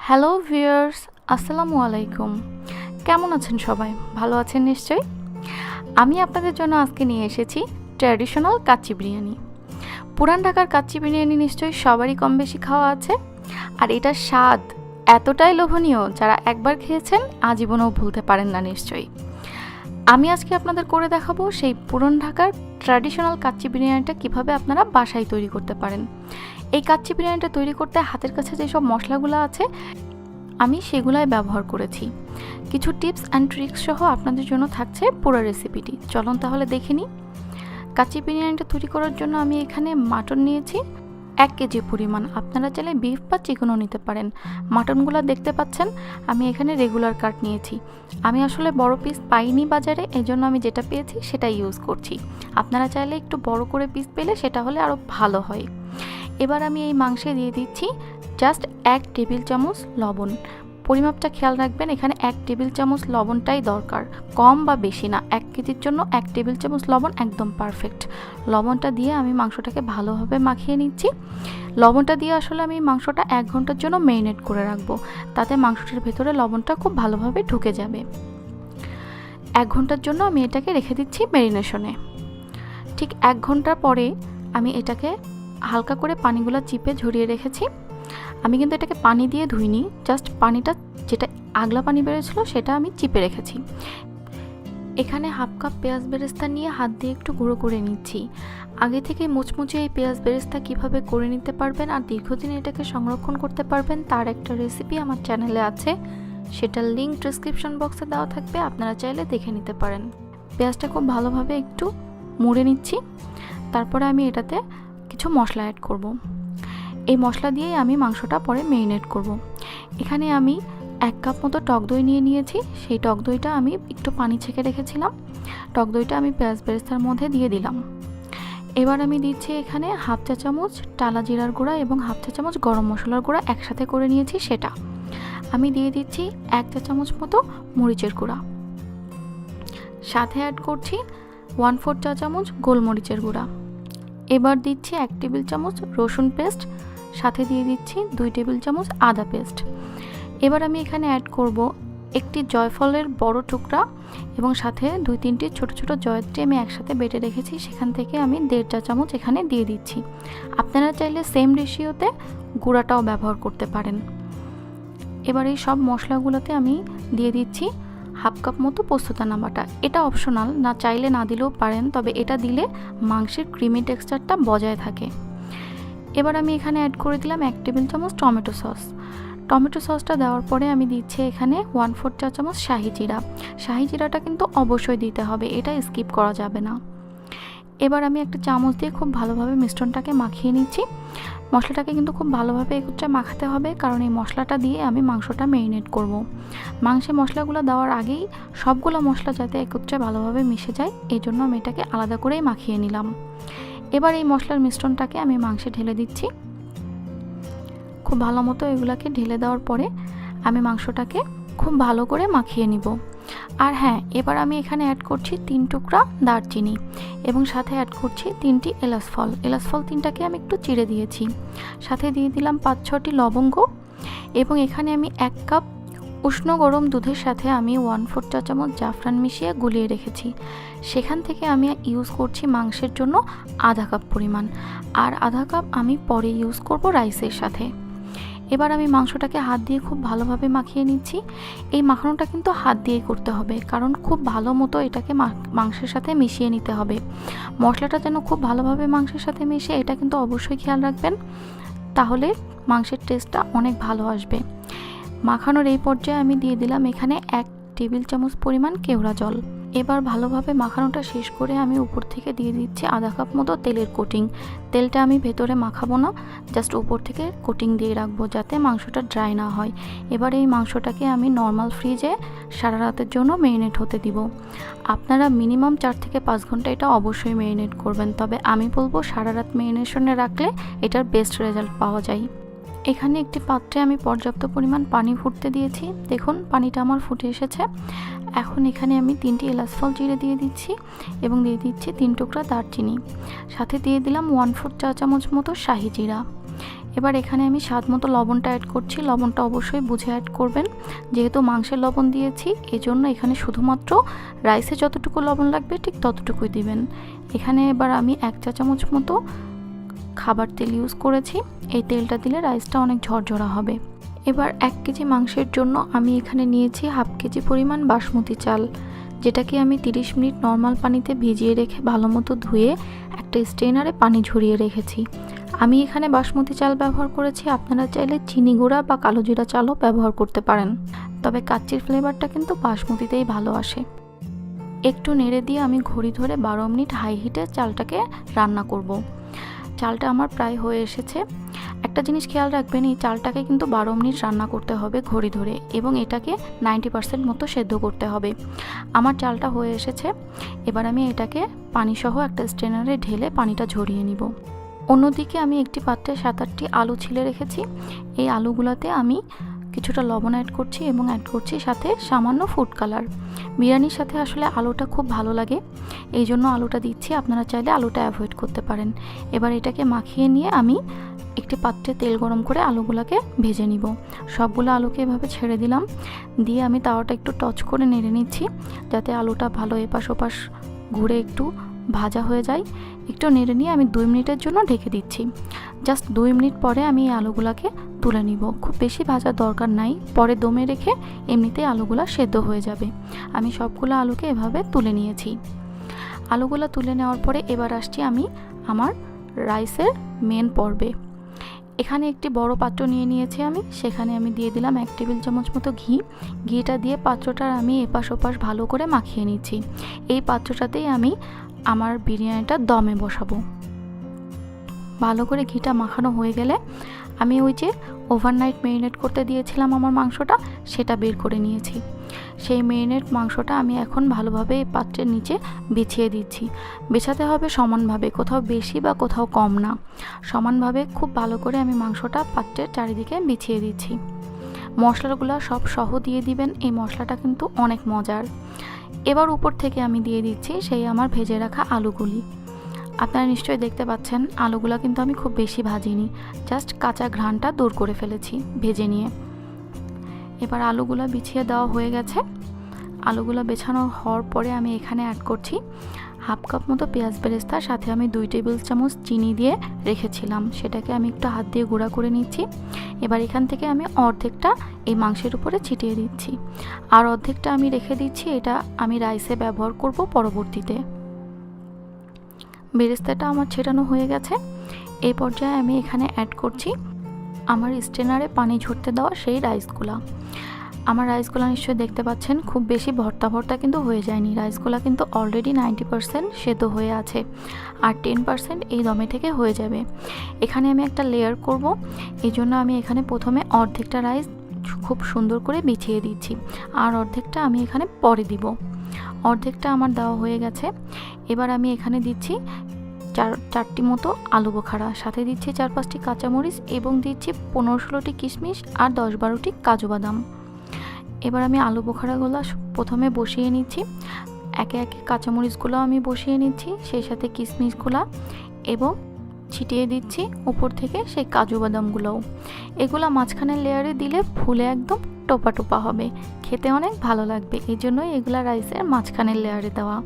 Hello viewers, আসসালামু আলাইকুম। কেমন আছেন সবাই? ভালো আছেন নিশ্চয়ই। আমি আপনাদের জন্য আজকে নিয়ে এসেছি ট্র্যাডিশনাল কাচ্চি বিরিয়ানি। পুরান ঢাকার কাচ্চি বিরিয়ানি নিশ্চয়ই সবারই কম বেশি খাওয়া আছে, আর এটার স্বাদ এতটাই লোভনীয়, যারা একবার খেয়েছেন আজীবনেও ভুলতে পারেন না নিশ্চয়ই। আমি আজকে আপনাদের করে দেখাবো সেই পুরান ঢাকার ট্র্যাডিশনাল কাচ্চি বিরিয়ানিটা কিভাবে আপনারা বাসায় তৈরি করতে পারেন। এই কাচ্চি বিরিয়ানিটা তৈরি করতে হাতের কাছে যেসব মশলাগুলো আছে আমি সেগুলাই ব্যবহার করেছি। কিছু টিপস অ্যান্ড ট্রিক্স সহ আপনাদের জন্য থাকছে পুরো রেসিপিটি। চলুন তাহলে দেখে নিই। কাচ্চি বিরিয়ানিটা তৈরি করার জন্য আমি এখানে মাটন নিয়েছি 1 কেজি পরিমাণ। আপনারা চাইলে বিফ বা চিকেনও নিতে পারেন। মাটনগুলো দেখতে পাচ্ছেন আমি এখানে রেগুলার কাট নিয়েছি। আমি আসলে বড় পিস পাইনি বাজারে, এজন্য আমি যেটা পেয়েছি সেটাই ইউজ করছি। আপনারা চাইলে একটু বড় করে পিস পেলে সেটা হলে আরও ভালো হয়। এবার আমি এই মাংসে দিয়ে দিচ্ছি জাস্ট 1 টেবিল চামচ লবণ। পরিমাপটা খেয়াল রাখবেন, এখানে 1 টেবিল চামচ লবণটাই দরকার, কম বা বেশি না। 1 কেজির জন্য 1 টেবিল চামচ লবণ একদম পারফেক্ট। লবণটা দিয়ে আমি মাংসটাকে ভালোভাবে মাখিয়ে নিচ্ছি। লবণটা দিয়ে আসলে আমি মাংসটা 1 ঘন্টার জন্য মেরিনেট করে রাখবো, তাতে মাংসটার ভেতরে লবণটা খুব ভালোভাবে ঢুকে যাবে। 1 ঘন্টার জন্য আমি এটাকে রেখে দিচ্ছি ম্যারিনেশনে। ঠিক 1 ঘন্টা পরে আমি এটাকে হালকা করে পানিগুলো চিপে ঝরিয়ে রেখেছি। আমি কিন্তু এটাকে পানি দিয়ে ধুইনি, জাস্ট পানিটা যেটা আগলা পানি বেরোছিল সেটা আমি চিপে রেখেছি। এখানে হাফ কাপ পেঁয়াজ বেরেস্তা নিয়ে হাত দিয়ে একটু গুঁড়ো করে নিচ্ছি। আগে থেকে মুচমুচে এই পেঁয়াজ বেরেস্তা কিভাবে করে নিতে পারবেন আর দীর্ঘদিন এটাকে সংরক্ষণ করতে পারবেন তার একটা রেসিপি আমার চ্যানেলে আছে, সেটার লিঙ্ক ডেসক্রিপশন বক্সে দেওয়া থাকবে, আপনারা চাইলে দেখে নিতে পারেন। পেঁয়াজটা খুব ভালোভাবে একটু মুড়ে নিচ্ছি। তারপরে আমি এটাতে কিছু মশলা অ্যাড করব। এই মশলা দিয়েই আমি মাংসটা পরে মেরিনেট করব। এখানে আমি 1 কাপ মতো টক দই নিয়ে নিয়েছি। সেই টক দইটা আমি একটু পানি ছেঁকে রেখেছিলাম। টক দইটা আমি পেঁয়াজ বেরেস্তার মধ্যে দিয়ে দিলাম। এবার আমি দিচ্ছি এখানে হাফ চা চামচ টালা জিরার গুঁড়া এবং হাফ চা চামচ গরম মশলার গুঁড়া একসাথে করে নিয়েছি সেটা। আমি দিয়ে দিচ্ছি 1 চা চামচ মতো মরিচের গুঁড়া। সাথে অ্যাড করছি 1/4 চা চামচ গোলমরিচের গুঁড়া। এবার দিচ্ছি 1 টেবিল চামচ রসুন পেস্ট, সাথে দিয়ে দিচ্ছি 2 টেবিল চামচ আদা পেস্ট। এবার আমি এখানে অ্যাড করব একটি জয়ফলের বড় টুকরা এবং সাথে 2-3টি ছোট ছোট জয়ত্রী আমি একসাথে বেটে রেখেছি, সেখান থেকে আমি 1.5 চা চামচ এখানে দিয়ে দিচ্ছি। আপনারা চাইলে সেম রেশিওতে গুঁড়াটাও ব্যবহার করতে পারেন। এবার এই সব মশলাগুলোতে আমি দিয়ে দিচ্ছি হাফ কাপ মতো পোস্তদানা বাটা। এটা অপশনাল, না চাইলে না দিলেও পারেন, তবে এটা দিলে মাংসের ক্রিমি টেক্সচারটা বজায় থাকে। এবার আমি এখানে অ্যাড করে দিলাম 1 টেবিল চামচ টমেটো সস। টমেটো সসটা দেওয়ার পরে আমি দিচ্ছি এখানে 1/4 চা চামচ শাহি জিরা। শাহি জিরাটা কিন্তু অবশ্যই দিতে হবে, এটা স্কিপ করা যাবে না। এবার আমি একটা চামচ দিয়ে খুব ভালোভাবে মিশ্রণটাকে মাখিয়ে নিচ্ছি। মশলাটাকে কিন্তু খুব ভালোভাবে একত্রে মাখাতে হবে, কারণ এই মশলাটা দিয়ে আমি মাংসটা মেরিনেট করব। মাংসে মশলাগুলো দেওয়ার আগেই সবগুলো মশলা যাতে একত্রে ভালোভাবে মিশে যায়, এই জন্য আমি এটাকে আলাদা করেই মাখিয়ে নিলাম। এবার এই মশলার মিশ্রণটাকে আমি মাংসে ঢেলে দিচ্ছি। খুব ভালো মতো এগুলাকে ঢেলে দেওয়ার পরে আমি মাংসটাকে খুব ভালো করে মাখিয়ে নিব। আর হ্যাঁ, এবার আমি এখানে অ্যাড করছি 3 টুকরা দারচিনি এবং সাথে অ্যাড করছি 3টি এলাচ ফল। এলাচ ফল 3টাকে আমি একটু চিড়ে দিয়েছি। সাথে দিয়ে দিলাম 5-6টি লবঙ্গ এবং এখানে আমি 1 কাপ উষ্ণ গরম দুধের সাথে আমি 1/4 চা চামচ জাফরান মিশিয়ে গুলিয়ে রেখেছি। সেখান থেকে আমি ইউজ করছি মাংসের জন্য আধা কাপ পরিমাণ, আর আধা কাপ আমি পরে ইউজ করব রাইসের সাথে। এবার আমি মাংসটাকে হাত দিয়ে খুব ভালোভাবে মাখিয়ে নিচ্ছি। এই মাখানোটা কিন্তু হাত দিয়েই করতে হবে, কারণ খুব ভালো মতো এটাকে মাংসের সাথে মিশিয়ে নিতে হবে। মশলাটা যেন খুব ভালোভাবে মাংসের সাথে মিশে, এটা কিন্তু অবশ্যই খেয়াল রাখবেন, তাহলে মাংসের টেস্টটা অনেক ভালো আসবে। মাখানোর এই পর্যায়ে আমি দিয়ে দিলাম এখানে 1 টেবিল চামচ পরিমাণ কেওড়া জল। এবার ভালোভাবে মাখানোটা শেষ করে আমি উপর থেকে দিয়ে দিচ্ছি আধা কাপ মতো তেলের কোটিং। তেলটা আমি ভেতরে মাখাবো না, জাস্ট উপর থেকে কোটিং দিয়ে রাখবো যাতে মাংসটা ড্রাই না হয়। এবার এই মাংসটাকে আমি নর্মাল ফ্রিজে সারা রাতের জন্য মেরিনেট হতে দিব। আপনারা মিনিমাম 4 থেকে 5 ঘন্টা এটা অবশ্যই মেরিনেট করবেন, তবে আমি বলবো সারা রাত মেরিনেশনে রাখলে এটার বেস্ট রেজাল্ট পাওয়া যায়। এখানে একটি পাত্রে আমি পর্যাপ্ত পরিমাণ পানি ফুটতে দিয়েছি। দেখুন পানিটা আমার ফুটে এসেছে। এখন এখানে আমি 3টি এলাচ ফল চিড়ে দিয়ে দিচ্ছি এবং দিয়ে দিচ্ছি 3 টুকরা দারচিনি। সাথে দিয়ে দিলাম 1/4 চা চামচ মতো শাহি জিরা। এবার এখানে আমি স্বাদ মতো লবণটা অ্যাড করছি। লবণটা অবশ্যই বুঝে অ্যাড করবেন, যেহেতু মাংসের লবণ দিয়েছি এজন্য এখানে শুধুমাত্র রাইসে যতটুকু লবণ লাগবে ঠিক ততটুকুই দিবেন। এখানে এবার আমি 1 চা চামচ মতো খাবার তেল ইউজ করেছি। এই তেলটা দিলে রাইসটা অনেক ঝরঝরা হবে। এবার 1 কেজি মাংসের জন্য আমি এখানে নিয়েছি হাফ কেজি পরিমাণ বাসমতি চাল, যেটাকে আমি 30 মিনিট নর্মাল পানিতে ভিজিয়ে রেখে ভালো মতো ধুয়ে একটা স্ট্রেনারে পানি ঝরিয়ে রেখেছি। আমি এখানে বাসমতি চাল ব্যবহার করেছি, আপনারা চাইলে চিনি গুঁড়া বা কালো জিরা চালও ব্যবহার করতে পারেন, তবে কাচ্চির ফ্লেভারটা কিন্তু বাসমতিতেই ভালো আসে। একটু নেড়ে দিয়ে আমি ঘড়ি ধরে 12 মিনিট হাই হিটে চালটাকে রান্না করব। চালটা আমার প্রায় হয়ে এসেছে। একটা জিনিস খেয়াল রাখবেন, এই চালটাকে কিন্তু 12 মিনিট রান্না করতে হবে ঘড়ি ধরে, এবং এটাকে 90% মতো সেদ্ধ করতে হবে। আমার চালটা হয়ে এসেছে। এবার আমি এটাকে পানিসহ একটা স্ট্রেনারে ঢেলে পানিটা ঝরিয়ে নিব। অন্যদিকে আমি একটি পাত্রে 7-8টি আলু ছিলে রেখেছি। এই আলুগুলোতে আমি কিছুটা লবণ অ্যাড করছি এবং অ্যাড করছি সাথে সামান্য ফুড কালার। বিরিয়ানির সাথে আসলে আলুটা খুব ভালো লাগে, এই জন্য আলুটা দিচ্ছি, আপনারা চাইলে আলুটা অ্যাভয়েড করতে পারেন। এবার এটাকে মাখিয়ে নিয়ে আমি একটি পাত্রে তেল গরম করে আলুগুলোকে ভেজে নিব। সবগুলো আলুকে এভাবে ছেড়ে দিলাম, দিয়ে আমি তাওয়াটা একটু টচ করে নেড়ে নিচ্ছি, যাতে আলুটা ভালো এপাশ ওপাশ ঘুরে একটু ভাজা হয়ে যায়। একটু নেড়ে নিয়ে আমি 2 মিনিটের জন্য ঢেকে দিচ্ছি। জাস্ট 2 মিনিট পরে আমি এই আলুগুলোকে তুলে নিব। খুব বেশি ভাজার দরকার নাই, পরে দমে রেখে এমনিতেই আলুগুলো সেদ্ধ হয়ে যাবে। আমি সবগুলো আলুকে এভাবে তুলে নিয়েছি। আলুগুলো তুলে নেওয়ার পরে এবার আসছি আমি আমার রাইসের মেন পর্বে। এখানে একটি বড় পাত্র নিয়ে নিয়েছি আমি, সেখানে আমি দিয়ে দিলাম 1 টেবিল চামচ মতো ঘি। ঘিটা দিয়ে পাত্রটার আমি এপাশ ওপাশ ভালো করে মাখিয়ে নিচ্ছি। এই পাত্রটাতেই আমি আমার বিরিয়ানিটা দমে বসাবো। ভালো করে ঘিটা মাখানো হয়ে গেলে আমি ওই যে ওভারনাইট ম্যারিনেট করতে দিয়েছিলাম আমার মাংসটা, সেটা বের করে নিয়েছি। সেই ম্যারিনেট মাংসটা আমি এখন ভালোভাবে এই পাত্রের নিচে বিছিয়ে দিচ্ছি। বিছাতে হবে সমানভাবে, কোথাও বেশি বা কোথাও কম না, সমানভাবে খুব ভালো করে আমি মাংসটা পাত্রের চারিদিকে বিছিয়ে দিচ্ছি। মশলাগুলো সব সহ দিয়ে দিবেন, এই মশলাটা কিন্তু অনেক মজার। এবার উপর থেকে আমি দিয়ে দিচ্ছি সেই আমার ভেজে রাখা আলুগুলি। আপনারা নিশ্চয়ই দেখতে পাচ্ছেন আলুগুলো কিন্তু আমি খুব বেশি ভাজিনি, জাস্ট কাঁচা ঘ্রাণটা দূর করে ফেলেছি ভেজে নিয়ে। এবার আলুগুলো বিছিয়ে দেওয়া হয়ে গেছে। আলুগুলো বেছানো হওয়ার পরে আমি এখানে অ্যাড করছি হাফ কাপ মতো পেঁয়াজ বেরেস্তা, সাথে আমি 2 টেবিল চামচ চিনি দিয়ে রেখেছিলাম, সেটাকে আমি একটু হাত দিয়ে গুঁড়া করে নিচ্ছি। এবার এখান থেকে আমি অর্ধেকটা এই মাংসের উপরে ছিটিয়ে দিচ্ছি, আর অর্ধেকটা আমি রেখে দিচ্ছি, এটা আমি রাইসে ব্যবহার করব পরবর্তীতে। বেরেস্তাটা আমার ছেটানো হয়ে গেছে। এই পর্যায়ে আমি এখানে অ্যাড করছি আমার স্ট্রেনারে পানি ঝরতে দেওয়া সেই রাইসগুলা। আমার রাইসগুলো নিশ্চয়ই দেখতে পাচ্ছেন খুব বেশি ভর্তা ভর্তা কিন্তু হয়ে যায়নি, রাইসগুলো কিন্তু অলরেডি 90% সেদ্ধ হয়ে আছে, আর 10% এই দমে থেকে হয়ে যাবে। এখানে আমি একটা লেয়ার করব, এই জন্য আমি এখানে প্রথমে অর্ধেকটা রাইস খুব সুন্দর করে বিছিয়ে দিচ্ছি, আর অর্ধেকটা আমি এখানে পরে দিব। অর্ধেকটা আমার দেওয়া হয়ে গেছে। এবার আমি এখানে দিচ্ছি 4টি মতো আলু বোখারা, সাথে দিচ্ছি 4-5টি কাঁচামরিচ এবং দিচ্ছি 15-16টি কিশমিশ আর 10-12টি কাজু বাদাম। এবার আমি আলু বোখারাগুলো প্রথমে বসিয়ে নিচ্ছি, একে একে কাঁচামরিচগুলো আমি বসিয়ে নিচ্ছি, সেই সাথে কিশমিশগুলো, এবং ছিটিয়ে দিচ্ছি উপর থেকে সেই কাজু বাদামগুলোও। এগুলো মাঝখানের লেয়ারে দিলে ফুলে একদম টোপা টোপা হবে, খেতে অনেক ভালো লাগবে, এই জন্যই এগুলো রাইসের মাঝখানের লেয়ারে দেওয়া।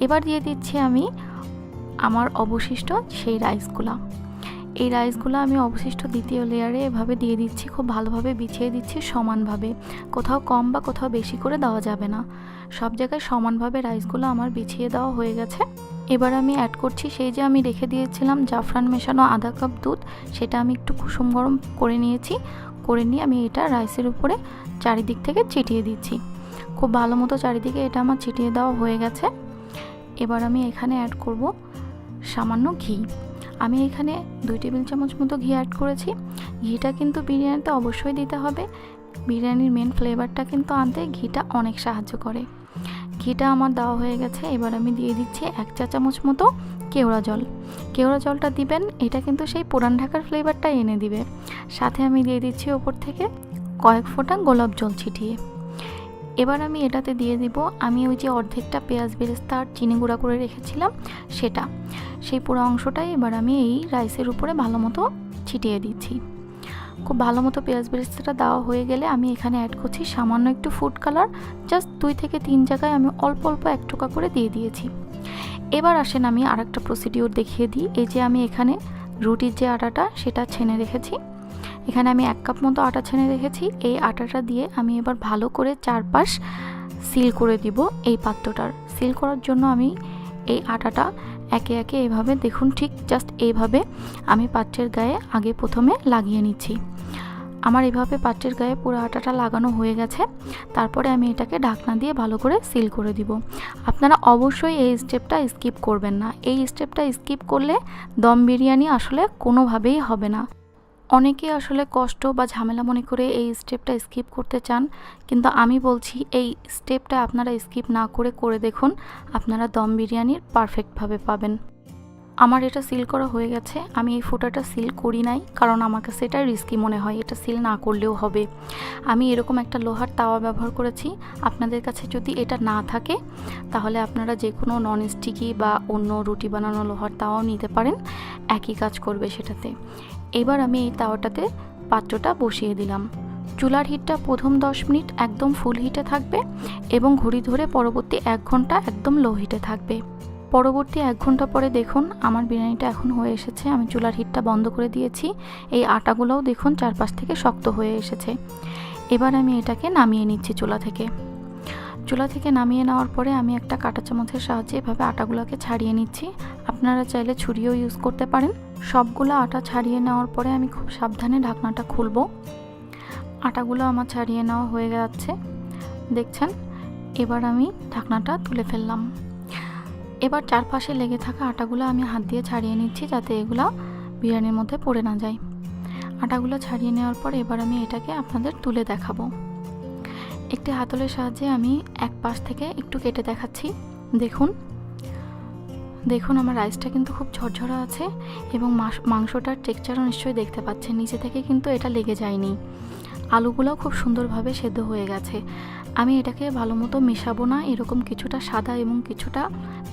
এবার দিয়ে দিচ্ছি আমি আমার অবশিষ্ট সেই রাইসগুলা। এই রাইসগুলো আমি অবশিষ্ট দ্বিতীয় লেয়ারে এভাবে দিয়ে দিচ্ছি, খুব ভালোভাবে বিছিয়ে দিচ্ছি সমানভাবে, কোথাও কম বা কোথাও বেশি করে দেওয়া যাবে না, সব জায়গায় সমানভাবে রাইসগুলো আমার বিছিয়ে দেওয়া হয়ে গেছে। এবার আমি অ্যাড করছি সেই যে আমি রেখে দিয়েছিলাম জাফরান মেশানো আধা কাপ দুধ, সেটা আমি একটু কুসুম গরম করে নিয়েছি, করে নিয়ে আমি এটা রাইসের উপরে চারিদিক থেকে ছিটিয়ে দিচ্ছি। খুব ভালো মতো চারিদিকে এটা আমার ছিটিয়ে দেওয়া হয়ে গেছে। এবার আমি এখানে অ্যাড করব সামান্য ঘি। আমি এখানে 2 টেবিল চামচ মতো ঘি অ্যাড করেছি। ঘিটা কিন্তু বিরিয়ানিতে অবশ্যই দিতে হবে, বিরিয়ানির মেন ফ্লেভারটা কিন্তু আনতে ঘিটা অনেক সাহায্য করে। ঘিটা আমার দেওয়া হয়ে গেছে। এবার আমি দিয়ে দিচ্ছি 1 চা চামচ মতো কেওড়া জল। কেওড়া জলটা দিবেন, এটা কিন্তু সেই পুরান ঢাকার ফ্লেভারটা এনে দিবে। সাথে আমি দিয়ে দিচ্ছি ওপর থেকে কয়েক ফোঁটা গোলাপ জল ছিটিয়ে। এবার আমি এটাতে দিয়ে দিব আমি ওই যে অর্ধেকটা পেঁয়াজ বেরেস্তা আর চিনি গুঁড়া করে রেখেছিলাম সেটা, সেই পুরো অংশটাই এবার আমি এই রাইসের উপরে ভালো মতো ছিটিয়ে দিচ্ছি। খুব ভালো মতো পেঁয়াজ বেরেস্তাটা দেওয়া হয়ে গেলে আমি এখানে অ্যাড করছি সামান্য একটু ফুড কালার, জাস্ট 2 থেকে 3 জায়গায় আমি অল্প অল্প 1 টোকা করে দিয়ে দিয়েছি। এবার আসেন আমি আরেকটা প্রসিডিওর দেখিয়ে দিই। এই যে আমি এখানে রুটির যে আটাটা সেটা ছেনে রেখেছি, এখানে আমি 1 কাপ মতো আটা ছেনে রেখেছি। এই আটাটা দিয়ে আমি এবার ভালো করে চারপাশ সিল করে দিব। এই পাত্রটার সিল করার জন্য আমি এই আটাটা একে একে এইভাবে দেখুন, ঠিক জাস্ট এইভাবে আমি পাত্রের গায়ে আগে প্রথমে লাগিয়ে নিচ্ছি। আমার এভাবে পাত্রের গায়ে পুরো আটাটা লাগানো হয়ে গেছে। তারপরে আমি এটাকে ঢাকনা দিয়ে ভালো করে সিল করে দিব। আপনারা অবশ্যই এই স্টেপটা স্কিপ করবেন না। এই স্টেপটা স্কিপ করলে দম বিরিয়ানি আসলে কোনোভাবেই হবে না। অনেকেই আসলে কষ্ট বা ঝামেলা মনে করে এই স্টেপটা স্কিপ করতে চান, কিন্তু আমি বলছি এই স্টেপটা আপনারা স্কিপ না করে দেখুন, আপনারা দম বিরিয়ানির পারফেক্টভাবে পাবেন। আমার এটা সিল করা হয়ে গেছে। আমি এই ফোঁটাটা সিল করি নাই, কারণ আমার কাছে এটা রিস্কি মনে হয়, এটা সিল না করলেও হবে। আমি এরকম একটা লোহার তাওয়া ব্যবহার করেছি। আপনাদের কাছে যদি এটা না থাকে তাহলে আপনারা যে কোনো নন স্টিকি বা অন্য রুটি বানানো লোহার তাওয়াও নিতে পারেন, একই কাজ করবে সেটাতে। এবার আমি এই তাওয়াটাতে পাত্রটা বসিয়ে দিলাম। চুলার হিটটা প্রথম 10 মিনিট একদম ফুল হিটে থাকবে এবং ঘড়ি ধরে পরবর্তী 1 ঘন্টা একদম লো হিটে থাকবে। পরবর্তী 1 ঘন্টা পরে দেখুন আমার বিরিয়ানিটা এখন হয়ে এসেছে। আমি চুলার হিটটা বন্ধ করে দিয়েছি। এই আটাগুলোও দেখুন চারপাশ থেকে শক্ত হয়ে এসেছে। এবার আমি এটাকে নামিয়ে নিচ্ছি চুলা থেকে। চুলা থেকে নামিয়ে নেওয়ার পরে আমি একটা কাঁটা চামচের সাহায্যে এভাবে আটাগুলোকে ছাড়িয়ে নিচ্ছি। আপনারা চাইলে ছুরিও ইউজ করতে পারেন। সবগুলো আটা ছাড়িয়ে নেওয়ার পরে আমি খুব সাবধানে ঢাকনাটা খুলব। আটাগুলো আমার ছাড়িয়ে নেওয়া হয়ে যাচ্ছে, দেখছেন। এবার আমি ঢাকনাটা তুলে ফেললাম। এবার চারপাশে লেগে থাকা আটাগুলো আমি হাত দিয়ে ছাড়িয়ে নিচ্ছি, যাতে এগুলো বিরিয়ানির মধ্যে পড়ে না যায়। আটাগুলো ছাড়িয়ে নেওয়ার পর এবার আমি এটাকে আপনাদের তুলে দেখাবো। একটি হাতলের সাহায্যে আমি এক পাশ থেকে একটু কেটে দেখাচ্ছি। দেখুন আমার রাইসটা কিন্তু খুব ঝরঝরা আছে এবং মাংসটার টেক্সচারও নিশ্চয়ই দেখতে পাচ্ছেন, নিচে থেকে কিন্তু এটা লেগে যায়নি। আলুগুলোও খুব সুন্দরভাবে সেদ্ধ হয়ে গেছে। আমি এটাকে ভালো মতো মেশাবো না, এরকম কিছুটা সাদা এবং কিছুটা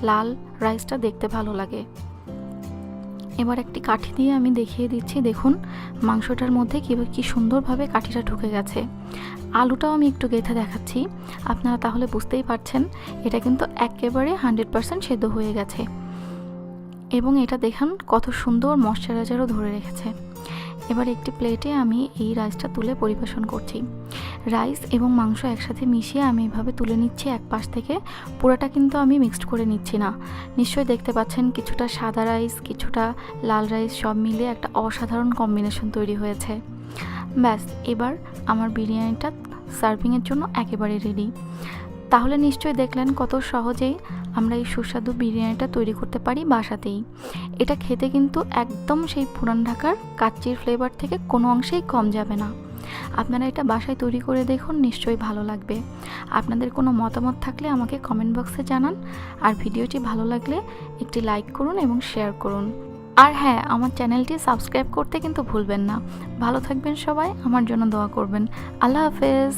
লাল রাইসটা দেখতে ভালো লাগে। এবার একটি কাঠি দিয়ে আমি দেখিয়ে দিচ্ছি, দেখুন মাংসটার মধ্যে কি সুন্দরভাবে কাঠিটা ঢুকে গেছে। আলুটাও আমি একটু গেঁথে দেখাচ্ছি, আপনারা তাহলে বুঝতেই পারছেন এটা কিন্তু একেবারে 100% সেদ্ধ হয়ে গেছে এবং এটা দেখুন কত সুন্দর ময়শ্চারাইজারও ধরে রেখেছে। এবার একটি প্লেটে আমি এই রাইসটা তুলে পরিবেশন করছি। রাইস এবং মাংস একসাথে মিশিয়ে আমি এভাবে তুলে নিচ্ছি এক পাশ থেকে। পুরোটা কিন্তু আমি মিক্সড করে নিচ্ছি না। নিশ্চয়ই দেখতে পাচ্ছেন কিছুটা সাদা রাইস, কিছুটা লাল রাইস, সব মিলে একটা অসাধারণ কম্বিনেশন তৈরি হয়েছে। ব্যাস, এবার আমার বিরিয়ানিটা সার্ভিংয়ের জন্য একেবারে রেডি। তাহলে নিশ্চয়ই দেখলেন কত সহজেই আমরা এই সুস্বাদু বিরিয়ানিটা তৈরি করতে পারি বাসাতেই। এটা খেতে কিন্তু একদম সেই পুরান ঢাকার কাচ্চির ফ্লেভার থেকে কোনো অংশেই কম যাবে না। আপনারা এটা বাসায় তৈরি করে দেখুন, নিশ্চয়ই ভালো লাগবে। আপনাদের কোনো মতামত থাকলে আমাকে কমেন্ট বক্সে জানান, আর ভিডিওটি ভালো লাগলে একটি লাইক করুন এবং শেয়ার করুন। আর হ্যাঁ, আমার চ্যানেলটি সাবস্ক্রাইব করতে কিন্তু ভুলবেন না। ভালো থাকবেন সবাই, আমার জন্য দোয়া করবেন। আল্লাহ হাফেজ।